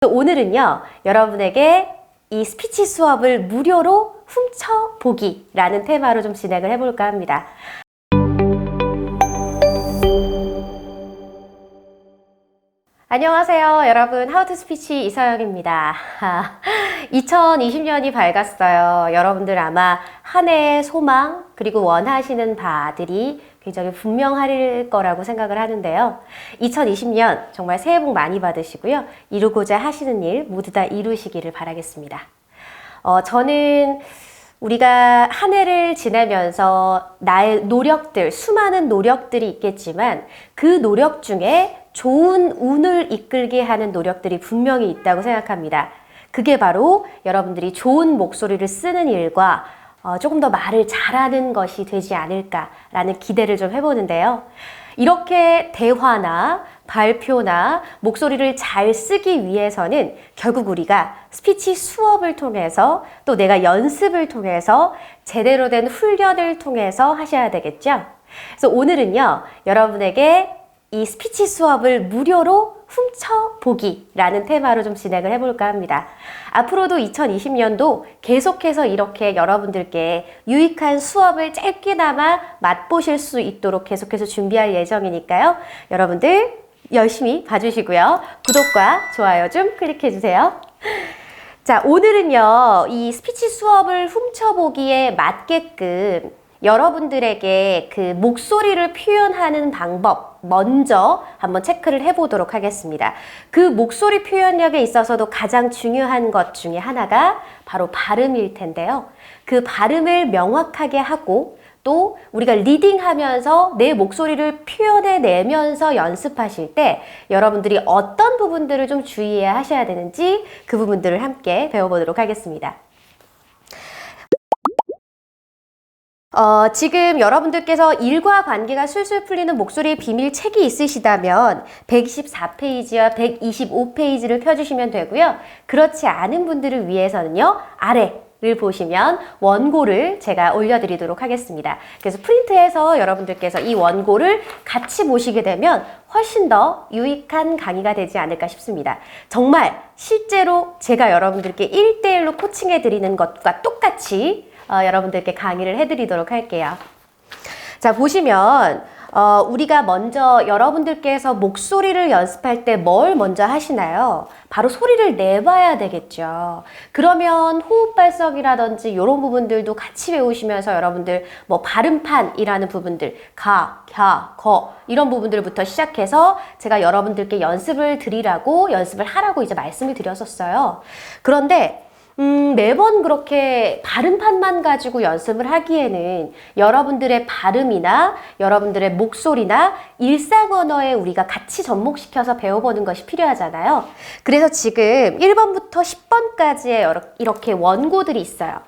오늘은요, 여러분에게 이 스피치 수업을 무료로 훔쳐보기라는 테마로 좀 진행을 해볼까 합니다. 안녕하세요, 여러분. 하우 투 스피치 이서영입니다. 2020년이 밝았어요. 여러분들 아마 한 해의 소망 그리고 원하시는 바들이 굉장히 분명할 거라고 생각을 하는데요. 2020년 정말 새해 복 많이 받으시고요. 이루고자 하시는 일 모두 다 이루시기를 바라겠습니다. 저는 우리가 한 해를 지내면서 나의 노력들, 수많은 노력들이 있겠지만 그 노력 중에 좋은 운을 이끌게 하는 노력들이 분명히 있다고 생각합니다. 그게 바로 여러분들이 좋은 목소리를 쓰는 일과 조금 더 말을 잘하는 것이 되지 않을까라는 기대를 좀 해보는데요. 이렇게 대화나 발표나 목소리를 잘 쓰기 위해서는 결국 우리가 스피치 수업을 통해서 또 내가 연습을 통해서 제대로 된 훈련을 통해서 하셔야 되겠죠. 그래서 오늘은요, 여러분에게 이 스피치 수업을 무료로 훔쳐보기라는 테마로 좀 진행을 해볼까 합니다. 앞으로도 2020년도 계속해서 이렇게 여러분들께 유익한 수업을 짧게나마 맛보실 수 있도록 계속해서 준비할 예정이니까요. 여러분들 열심히 봐주시고요. 구독과 좋아요 좀 클릭해주세요. 자, 오늘은요, 이 스피치 수업을 훔쳐보기에 맞게끔 여러분들에게 그 목소리를 표현하는 방법 먼저 한번 체크를 해보도록 하겠습니다. 그 목소리 표현력에 있어서도 가장 중요한 것 중에 하나가 바로 발음일 텐데요. 그 발음을 명확하게 하고 또 우리가 리딩하면서 내 목소리를 표현해내면서 연습하실 때 여러분들이 어떤 부분들을 좀 주의해야 하셔야 되는지 그 부분들을 함께 배워보도록 하겠습니다. 지금 여러분들께서 일과 관계가 술술 풀리는 목소리의 비밀 책이 있으시다면 124페이지와 125페이지를 펴주시면 되고요. 그렇지 않은 분들을 위해서는요, 아래를 보시면 원고를 제가 올려드리도록 하겠습니다. 그래서 프린트해서 여러분들께서 이 원고를 같이 보시게 되면 훨씬 더 유익한 강의가 되지 않을까 싶습니다. 정말 실제로 제가 여러분들께 1대1로 코칭해드리는 것과 똑같이 여러분들께 강의를 해드리도록 할게요. 자, 보시면 우리가 먼저 여러분들께서 목소리를 연습할 때 뭘 먼저 하시나요? 바로 소리를 내봐야 되겠죠. 그러면 호흡 발성이라든지 이런 부분들도 같이 배우시면서 여러분들 뭐 발음판이라는 부분들 가, 갸, 거 이런 부분들부터 시작해서 제가 여러분들께 연습을 드리라고 연습을 하라고 이제 말씀을 드렸었어요. 그런데 매번 그렇게 발음판만 가지고 연습을 하기에는 여러분들의 발음이나 여러분들의 목소리나 일상 언어에 우리가 같이 접목시켜서 배워보는 것이 필요하잖아요. 그래서 지금 1번부터 10번까지의 이렇게 원고들이 있어요.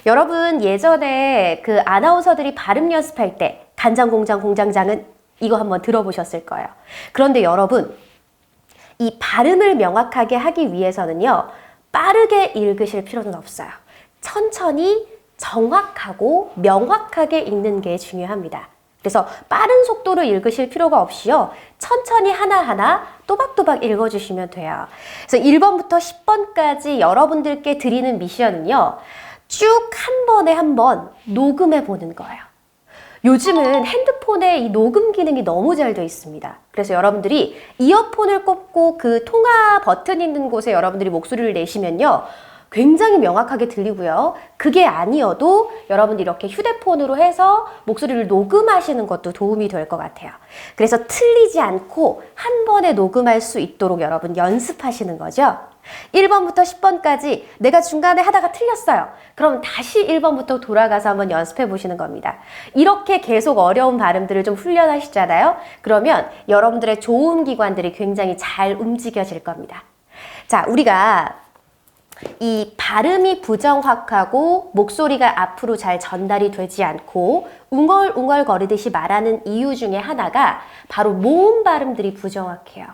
여러분 예전에 그 아나운서들이 발음 연습할 때 간장공장 공장장은 이거 한번 들어보셨을 거예요. 그런데 여러분 이 발음을 명확하게 하기 위해서는요, 빠르게 읽으실 필요는 없어요. 천천히 정확하고 명확하게 읽는 게 중요합니다. 그래서 빠른 속도로 읽으실 필요가 없이요, 천천히 하나하나 또박또박 읽어주시면 돼요. 그래서 1번부터 10번까지 여러분들께 드리는 미션은요, 쭉 한 번에 한 번 녹음해 보는 거예요. 요즘은 핸드폰에 이 녹음 기능이 너무 잘 되어 있습니다. 그래서 여러분들이 이어폰을 꽂고 그 통화 버튼 있는 곳에 여러분들이 목소리를 내시면요, 굉장히 명확하게 들리고요. 그게 아니어도 여러분들이 이렇게 휴대폰으로 해서 목소리를 녹음하시는 것도 도움이 될 것 같아요. 그래서 틀리지 않고 한 번에 녹음할 수 있도록 여러분 연습하시는 거죠. 1번부터 10번까지 내가 중간에 하다가 틀렸어요. 그럼 다시 1번부터 돌아가서 한번 연습해 보시는 겁니다. 이렇게 계속 어려운 발음들을 좀 훈련하시잖아요. 그러면 여러분들의 좋은 기관들이 굉장히 잘 움직여질 겁니다. 자, 우리가 이 발음이 부정확하고 목소리가 앞으로 잘 전달이 되지 않고 웅얼웅얼 거리듯이 말하는 이유 중에 하나가 바로 모음 발음들이 부정확해요.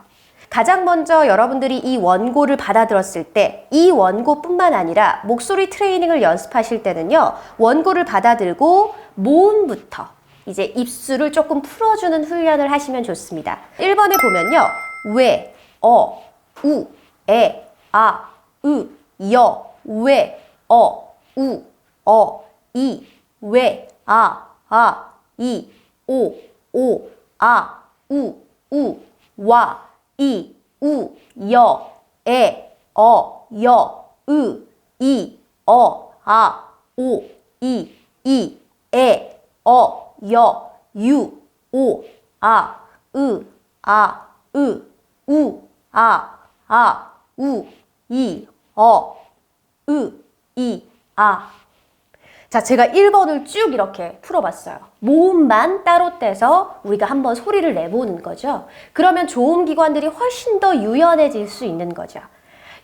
가장 먼저 여러분들이 이 원고를 받아들었을 때 이 원고뿐만 아니라 목소리 트레이닝을 연습하실 때는요, 원고를 받아들고 모음부터 이제 입술을 조금 풀어주는 훈련을 하시면 좋습니다. 1번에 보면요, 왜, 우, 에, 아, 으, 여, 왜, 우, 이, 왜, 이, 오, 우, 와, 이, 여, 여, 이, 오, 이, 여, 유, 자, 제가 1번을 쭉 이렇게 풀어봤어요. 모음만 따로 떼서 우리가 한번 소리를 내보는 거죠. 그러면 조음기관들이 훨씬 더 유연해질 수 있는 거죠.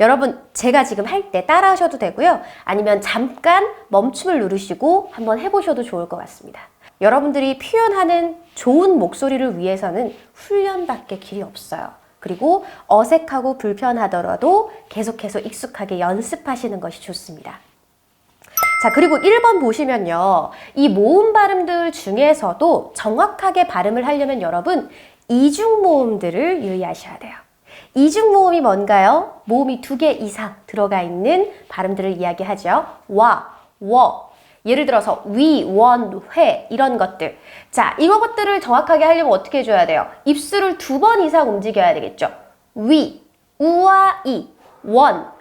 여러분, 제가 지금 할 때 따라 하셔도 되고요. 아니면 잠깐 멈춤을 누르시고 한번 해보셔도 좋을 것 같습니다. 여러분들이 표현하는 좋은 목소리를 위해서는 훈련밖에 길이 없어요. 그리고 어색하고 불편하더라도 계속해서 익숙하게 연습하시는 것이 좋습니다. 자, 그리고 1번 보시면요. 이 모음 발음들 중에서도 정확하게 발음을 하려면 여러분 이중 모음들을 유의하셔야 돼요. 이중 모음이 뭔가요? 모음이 2개 이상 들어가 있는 발음들을 이야기하죠. 와, 워. 예를 들어서 위, 원, 회 이런 것들. 자, 이것들을 정확하게 하려면 어떻게 해줘야 돼요? 입술을 2번 이상 움직여야 되겠죠. 위, 우와, 이, 원,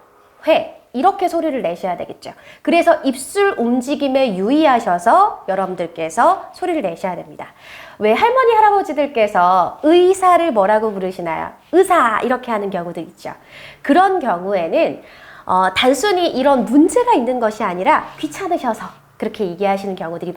회. 이렇게 소리를 내셔야 되겠죠. 그래서 입술 움직임에 유의하셔서 여러분들께서 소리를 내셔야 됩니다. 왜 할머니, 할아버지들께서 의사를 뭐라고 부르시나요? 의사 이렇게 하는 경우들 있죠. 그런 경우에는 단순히 이런 문제가 있는 것이 아니라 귀찮으셔서 그렇게 얘기하시는 경우들이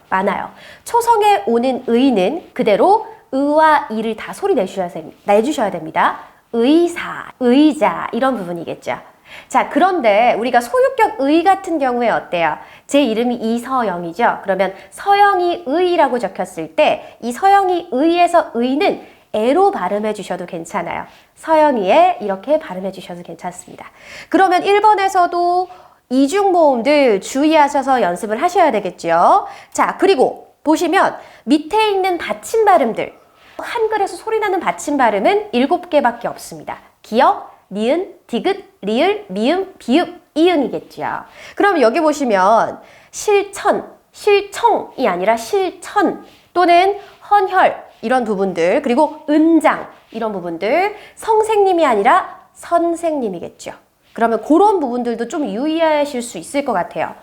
많아요. 초성에 오는 의는 그대로 의와 이를 다 소리 내주셔야 됩니다. 의사, 의자 이런 부분이겠죠. 자, 그런데 우리가 소유격 의 같은 경우에 어때요? 제 이름이 이서영이죠. 그러면 서영이 의라고 적혔을 때 이 서영이 의에서 의는 애로 발음해 주셔도 괜찮아요. 서영이에 이렇게 발음해 주셔도 괜찮습니다. 그러면 1번에서도 이중 모음들 주의하셔서 연습을 하셔야 되겠죠. 자, 그리고 보시면 밑에 있는 받침 발음들. 한글에서 소리나는 받침 발음은 7개밖에 없습니다. 기역, 니은, 디귿, 리을, 미음, 비읍, 이응이겠죠. 그럼 여기 보시면 실천, 실청이 아니라 실천 또는 헌혈 이런 부분들, 그리고 은장 이런 부분들, 선생님이 아니라 선생님이겠죠. 그러면 그런 부분들도 좀 유의하실 수 있을 것 같아요.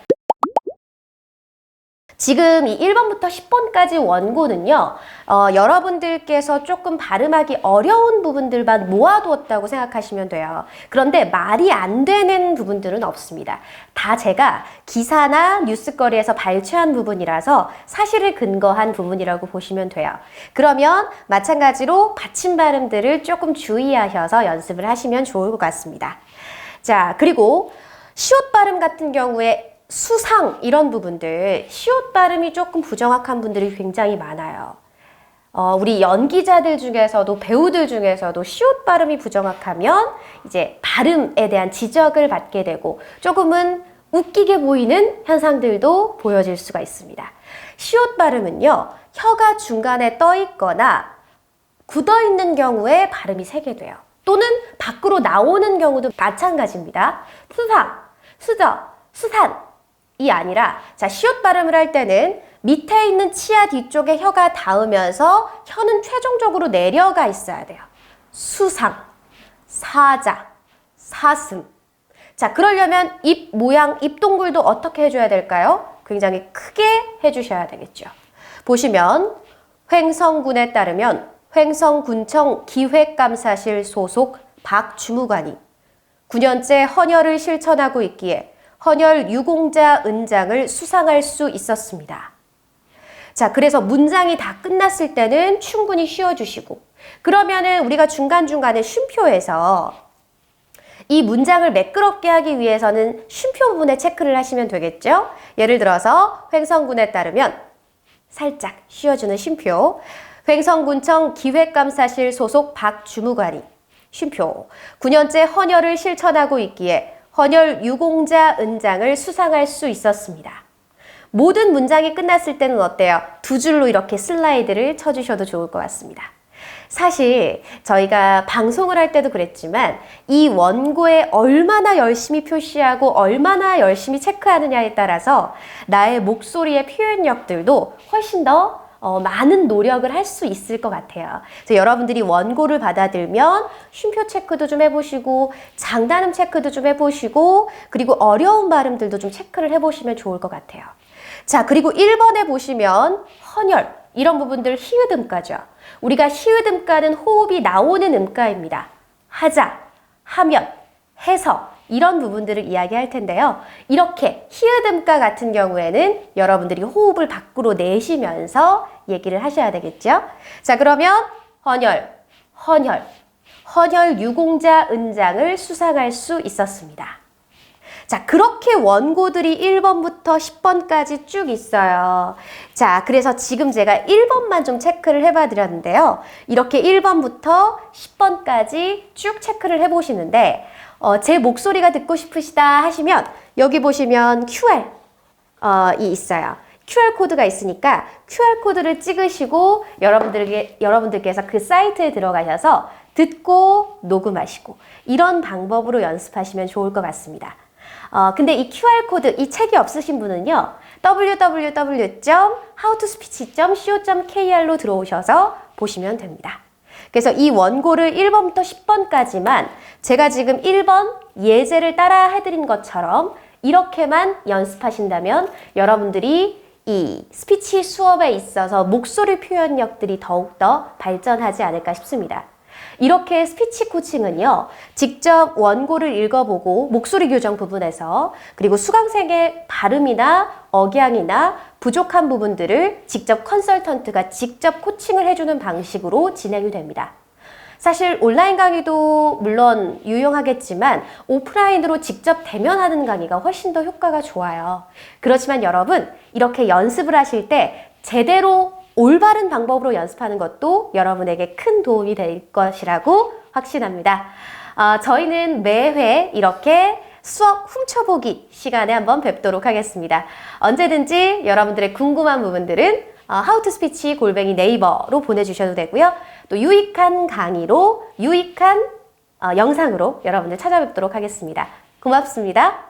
지금 이 1번부터 10번까지 원고는요, 여러분들께서 조금 발음하기 어려운 부분들만 모아두었다고 생각하시면 돼요. 그런데 말이 안 되는 부분들은 없습니다. 다 제가 기사나 뉴스거리에서 발췌한 부분이라서 사실을 근거한 부분이라고 보시면 돼요. 그러면 마찬가지로 받침 발음들을 조금 주의하셔서 연습을 하시면 좋을 것 같습니다. 자, 그리고 시옷 발음 같은 경우에 수상 이런 부분들, 시옷 발음이 조금 부정확한 분들이 굉장히 많아요. 우리 연기자들 중에서도 배우들 중에서도 시옷 발음이 부정확하면 이제 발음에 대한 지적을 받게 되고 조금은 웃기게 보이는 현상들도 보여질 수가 있습니다. 시옷 발음은요, 혀가 중간에 떠 있거나 굳어 있는 경우에 발음이 세게 돼요. 또는 밖으로 나오는 경우도 마찬가지입니다. 수상, 수저, 수산 이 아니라, 자, 시옷 발음을 할 때는 밑에 있는 치아 뒤쪽에 혀가 닿으면서 혀는 최종적으로 내려가 있어야 돼요. 수상, 사자, 사슴. 자, 그러려면 입 모양, 입동굴도 어떻게 해줘야 될까요? 굉장히 크게 해주셔야 되겠죠. 보시면 횡성군에 따르면 횡성군청 기획감사실 소속 박주무관이 9년째 헌혈을 실천하고 있기에 헌혈 유공자 은장을 수상할 수 있었습니다. 자, 그래서 문장이 다 끝났을 때는 충분히 쉬어주시고, 그러면은 우리가 중간중간에 쉼표에서 이 문장을 매끄럽게 하기 위해서는 쉼표 부분에 체크를 하시면 되겠죠? 예를 들어서 횡성군에 따르면 살짝 쉬어주는 쉼표, 횡성군청 기획감사실 소속 박주무관이 쉼표 9년째 헌혈을 실천하고 있기에 헌혈 유공자 은장을 수상할 수 있었습니다. 모든 문장이 끝났을 때는 어때요? 2줄로 이렇게 슬라이드를 쳐주셔도 좋을 것 같습니다. 사실 저희가 방송을 할 때도 그랬지만 이 원고에 얼마나 열심히 표시하고 얼마나 열심히 체크하느냐에 따라서 나의 목소리의 표현력들도 훨씬 더 많은 노력을 할 수 있을 것 같아요. 그래서 여러분들이 원고를 받아들면 쉼표 체크도 좀 해보시고 장단음 체크도 좀 해보시고 그리고 어려운 발음들도 좀 체크를 해보시면 좋을 것 같아요. 자, 그리고 1번에 보시면 헌혈 이런 부분들 히읗음가죠. 우리가 히읗음가는 호흡이 나오는 음가입니다. 하자, 하면, 해서 이런 부분들을 이야기할 텐데요. 이렇게 히읗음가 같은 경우에는 여러분들이 호흡을 밖으로 내쉬면서 얘기를 하셔야 되겠죠. 자, 그러면 헌혈, 헌혈, 헌혈 유공자 은장을 수상할 수 있었습니다. 자, 그렇게 원고들이 1번부터 10번까지 쭉 있어요. 자, 그래서 지금 제가 1번만 좀 체크를 해봐 드렸는데요. 이렇게 1번부터 10번까지 쭉 체크를 해보시는데 제 목소리가 듣고 싶으시다 하시면 여기 보시면 QR이 있어요. QR코드가 있으니까 QR코드를 찍으시고 여러분들께서 그 사이트에 들어가셔서 듣고 녹음하시고 이런 방법으로 연습하시면 좋을 것 같습니다. 근데 이 QR코드, 이 책이 없으신 분은요, www.howtospeech.co.kr로 들어오셔서 보시면 됩니다. 그래서 이 원고를 1번부터 10번까지만 제가 지금 1번 예제를 따라 해드린 것처럼 이렇게만 연습하신다면 여러분들이 이 스피치 수업에 있어서 목소리 표현력들이 더욱더 발전하지 않을까 싶습니다. 이렇게 스피치 코칭은요, 직접 원고를 읽어보고 목소리 교정 부분에서 그리고 수강생의 발음이나 억양이나 부족한 부분들을 직접 컨설턴트가 직접 코칭을 해주는 방식으로 진행이 됩니다. 사실 온라인 강의도 물론 유용하겠지만 오프라인으로 직접 대면하는 강의가 훨씬 더 효과가 좋아요. 그렇지만 여러분, 이렇게 연습을 하실 때 제대로 올바른 방법으로 연습하는 것도 여러분에게 큰 도움이 될 것이라고 확신합니다. 저희는 매회 이렇게 수업 훔쳐보기 시간에 한번 뵙도록 하겠습니다. 언제든지 여러분들의 궁금한 부분들은 howtospeech@네이버로 보내주셔도 되고요. 또 유익한 강의로 유익한 영상으로 여러분들 찾아뵙도록 하겠습니다. 고맙습니다.